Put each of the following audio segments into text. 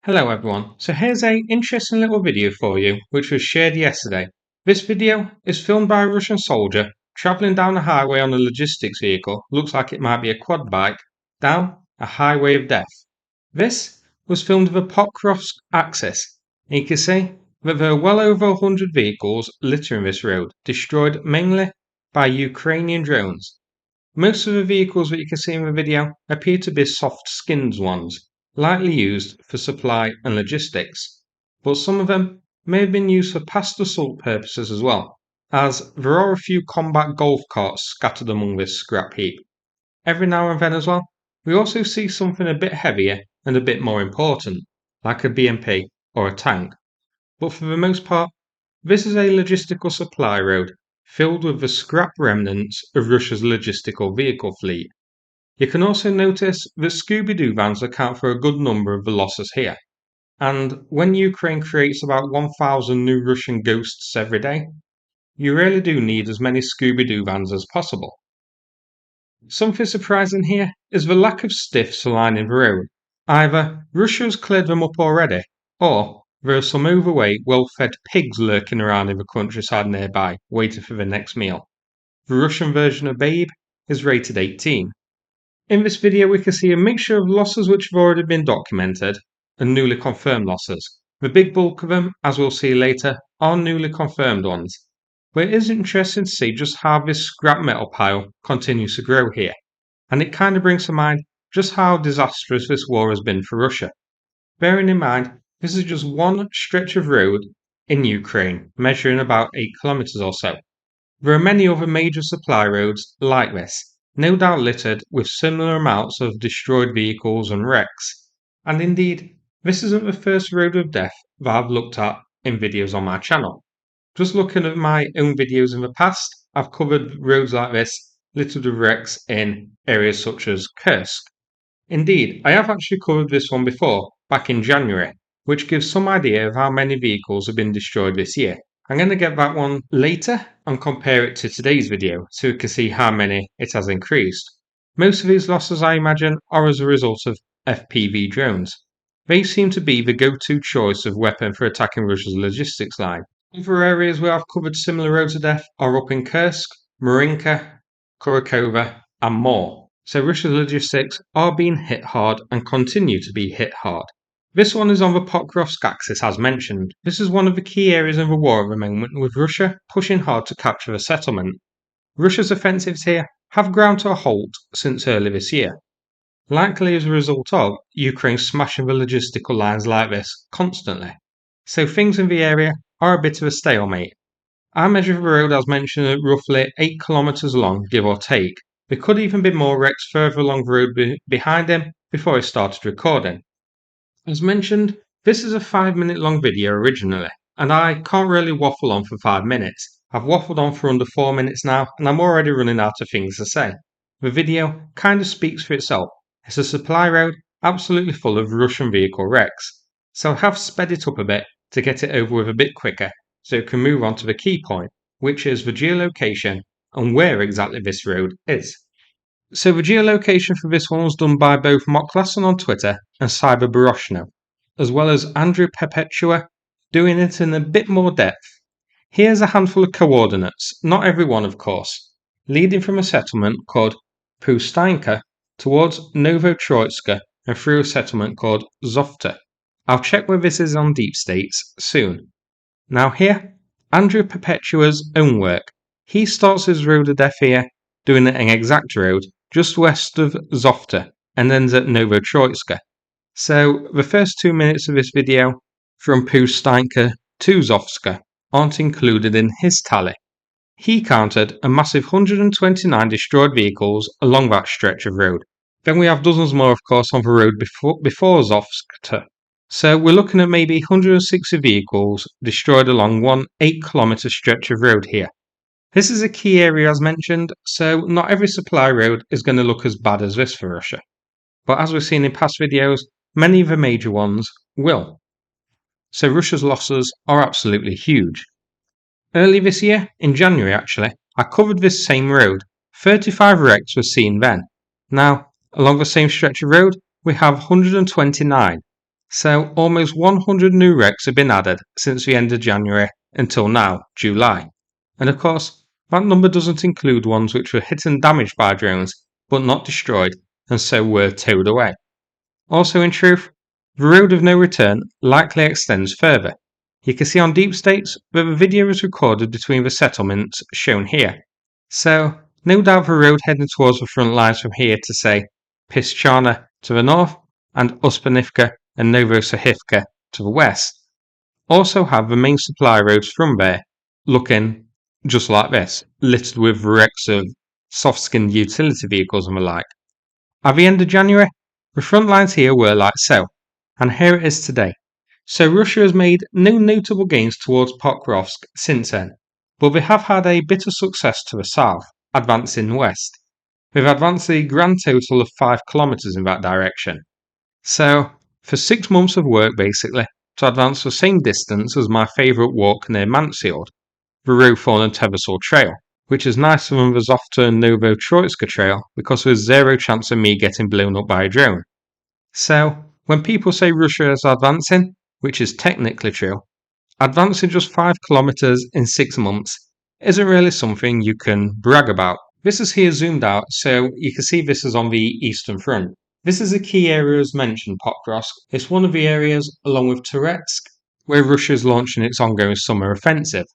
Hello everyone, so here's a interesting little video for you which was shared yesterday. This video is filmed by a Russian soldier travelling down a highway on a logistics vehicle, looks like it might be a quad bike, down a highway of death. This was filmed with a Pokrovsk axis, and you can see that there are well over 100 vehicles littering this road, destroyed mainly by Ukrainian drones. Most of the vehicles that you can see in the video appear to be soft-skinned ones, lightly used for supply and logistics, but some of them may have been used for past assault purposes as well, as there are a few combat golf carts scattered among this scrap heap. Every now and then as well, we also see something a bit heavier and a bit more important, like a BMP or a tank. But for the most part, this is a logistical supply road filled with the scrap remnants of Russia's logistical vehicle fleet. You can also notice that Scooby-Doo vans account for a good number of the losses here. And when Ukraine creates about 1,000 new Russian ghosts every day, you really do need as many Scooby-Doo vans as possible. Something surprising here is the lack of stiffs lining the road. Either Russia has cleared them up already, or there are some overweight, well-fed pigs lurking around in the countryside nearby, waiting for the next meal. The Russian version of Babe is rated 18. In this video we can see a mixture of losses which have already been documented and newly confirmed losses. The big bulk of them, as we'll see later, are newly confirmed ones. But it is interesting to see just how this scrap metal pile continues to grow here, and it kind of brings to mind just how disastrous this war has been for Russia. Bearing in mind, this is just one stretch of road in Ukraine, measuring about 8 kilometers or so. There are many other major supply roads like this, no doubt littered with similar amounts of destroyed vehicles and wrecks. And indeed, this isn't the first road of death that I've looked at in videos on my channel. Just looking at my own videos in the past, I've covered roads like this, littered with wrecks in areas such as Kursk. Indeed, I have actually covered this one before, back in January, which gives some idea of how many vehicles have been destroyed this year. I'm going to get that one later and compare it to today's video so you can see how many it has increased. Most of these losses, I imagine, are as a result of FPV drones. They seem to be the go-to choice of weapon for attacking Russia's logistics line. Other areas where I've covered similar roads of death are up in Kursk, Marinka, Kurakova, and more. So Russia's logistics are being hit hard and continue to be hit hard. This one is on the Pokrovsk axis as mentioned. This is one of the key areas in the war at the moment, with Russia pushing hard to capture the settlement. Russia's offensives here have ground to a halt since early this year, likely as a result of Ukraine smashing the logistical lines like this constantly. So things in the area are a bit of a stalemate. I measure the road as mentioned at roughly 8 kilometers long, give or take. There could even be more wrecks further along the road behind him before I started recording. As mentioned, this is a 5-minute long video originally, and I can't really waffle on for 5 minutes. I've waffled on for under 4 minutes now, and I'm already running out of things to say. The video kind of speaks for itself. It's a supply road absolutely full of Russian vehicle wrecks, so I have sped it up a bit to get it over with a bit quicker, so you can move on to the key point, which is the geolocation and where exactly this road is. So the geolocation for this one was done by both Moklason on Twitter and Cyber Baroshno, as well as Andrew Perpetua doing it in a bit more depth. Here's a handful of coordinates, not every one of course, leading from a settlement called Pustynka towards Novopustynka and through a settlement called Zhovte. I'll check where this is on Deep States soon. Now here, Andrew Perpetua's own work. He starts his road of death here, doing an exact road just west of Zhovte and ends at Novopustynka. So the first 2 minutes of this video from Pustynka to Zhovte aren't included in his tally. He counted a massive 129 destroyed vehicles along that stretch of road. Then we have dozens more of course on the road before Zhovte. So we're looking at maybe 160 vehicles destroyed along one 8-kilometer stretch of road here. This is a key area as mentioned, so not every supply road is going to look as bad as this for Russia. But as we've seen in past videos, many of the major ones will. So Russia's losses are absolutely huge. Early this year, in January actually, I covered this same road. 35 wrecks were seen then. Now, along the same stretch of road, we have 129. So almost 100 new wrecks have been added since the end of January until now, July. And of course, that number doesn't include ones which were hit and damaged by drones, but not destroyed, and so were towed away. Also, in truth, the road of no return likely extends further. You can see on deep states that the video was recorded between the settlements shown here. So, no doubt the road heading towards the front lines from here to, say, Pustynka to the north and Pustynka and Novopustynka to the west also have the main supply roads from there, looking just like this, littered with wrecks of soft-skinned utility vehicles and the like. At the end of January, the front lines here were like so, and here it is today. So Russia has made no notable gains towards Pokrovsk since then, but they have had a bit of success to the south, advancing west. They've advanced a grand total of 5 kilometres in that direction. So, for 6 months of work basically, to advance the same distance as my favourite walk near Mansfield, the Rowthorne and Teversall Trail, which is nicer than the Zhovte and Novopustynka Trail because there's zero chance of me getting blown up by a drone. So, when people say Russia is advancing, which is technically true, advancing just 5 kilometres in 6 months isn't really something you can brag about. This is here zoomed out so you can see this is on the eastern front. This is a key area as mentioned, Pokrovsk. It's one of the areas, along with Touretsk, where Russia is launching its ongoing summer offensive.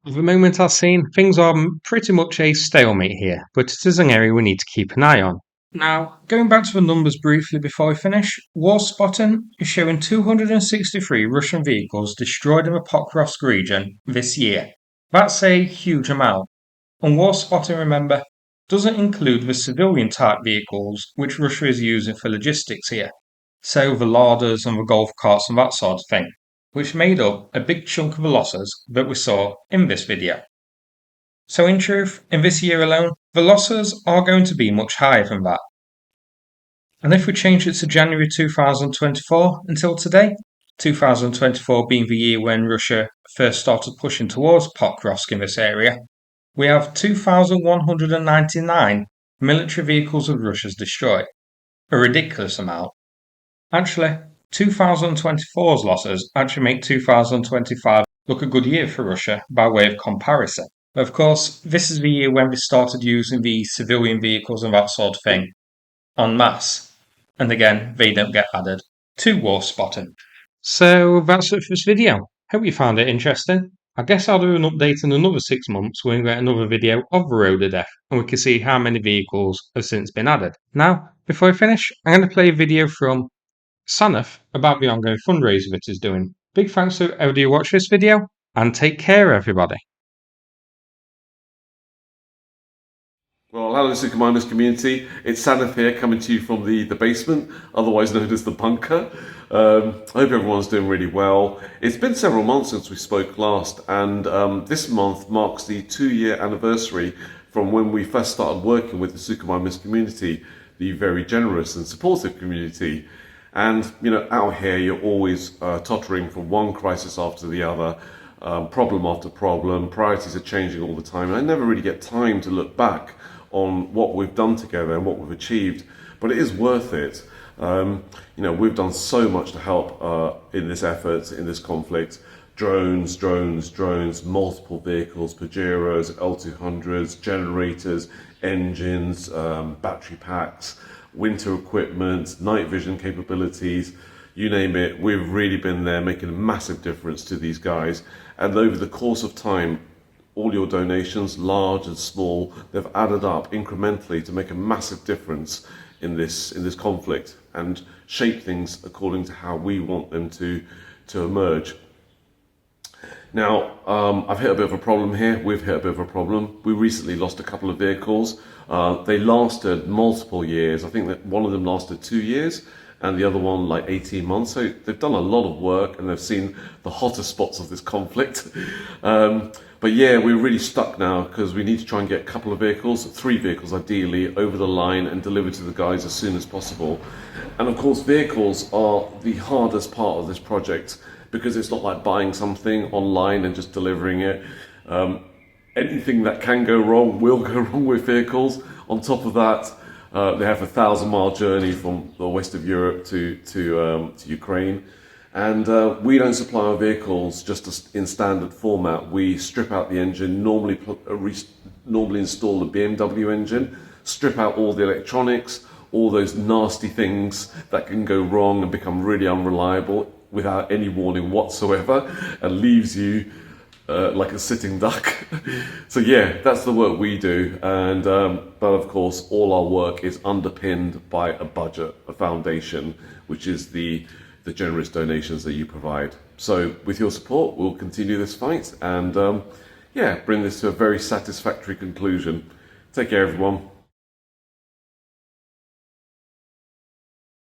At the moment I've seen, things are pretty much a stalemate here, but it is an area we need to keep an eye on. Now, going back to the numbers briefly before we finish, War Spotting is showing 263 Russian vehicles destroyed in the Pokrovsk region this year. That's a huge amount. And War Spotting, remember, doesn't include the civilian type vehicles which Russia is using for logistics here. So the larders and the golf carts and that sort of thing, which made up a big chunk of the losses that we saw in this video. So in truth, in this year alone, the losses are going to be much higher than that. And if we change it to January 2024 until today, 2024 being the year when Russia first started pushing towards Pokrovsk in this area, we have 2,199 military vehicles of Russia's destroyed. A ridiculous amount. Actually, 2024's losses actually make 2025 look a good year for Russia by way of comparison. Of course, this is the year when we started using the civilian vehicles and that sort of thing en masse. And again, they don't get added to War Spotting. So that's it for this video. Hope you found it interesting. I guess I'll do an update in another 6 months when we get another video of the Road of Death and we can see how many vehicles have since been added. Now, before I finish, I'm going to play a video from Sanath about the ongoing fundraiser that he's doing. Big thanks to everybody who watched this video and take care everybody. Well, hello Superminers community, it's Sanath here coming to you from the basement, otherwise known as the bunker. I hope everyone's doing really well. It's been several months since we spoke last, and this month marks the 2-year anniversary from when we first started working with the Superminers community, the very generous and supportive community. And, you know, out here you're always tottering from one crisis after the other, problem after problem, priorities are changing all the time, and I never really get time to look back on what we've done together and what we've achieved, but it is worth it. You know, we've done so much to help in this effort, in this conflict. Drones, multiple vehicles, Pajeros, L200s, generators, engines, battery packs, winter equipment, night vision capabilities, you name it. We've really been there making a massive difference to these guys, and over the course of time, all your donations, large and small, they've added up incrementally to make a massive difference in this conflict and shape things according to how we want them to emerge. Now, I've hit a bit of a problem here. We've hit a bit of a problem. We recently lost a couple of vehicles. They lasted multiple years. I think that one of them lasted 2 years and the other one like 18 months. So they've done a lot of work and they've seen the hotter spots of this conflict. But yeah, we're really stuck now because we need to try and get a couple of vehicles, 3 vehicles ideally, over the line and delivered to the guys as soon as possible. And of course, vehicles are the hardest part of this project because it's not like buying something online and just delivering it. Anything that can go wrong will go wrong with vehicles. On top of that, They have a 1,000-mile journey from the west of Europe to Ukraine. And we don't supply our vehicles just in standard format. We strip out the engine, normally install the BMW engine, strip out all the electronics, all those nasty things that can go wrong and become really unreliable without any warning whatsoever, and leaves you like a sitting duck. So yeah, that's the work we do. And but of course, all our work is underpinned by a budget, a foundation, which is the generous donations that you provide. So with your support, we'll continue this fight and yeah, bring this to a very satisfactory conclusion. Take care, everyone.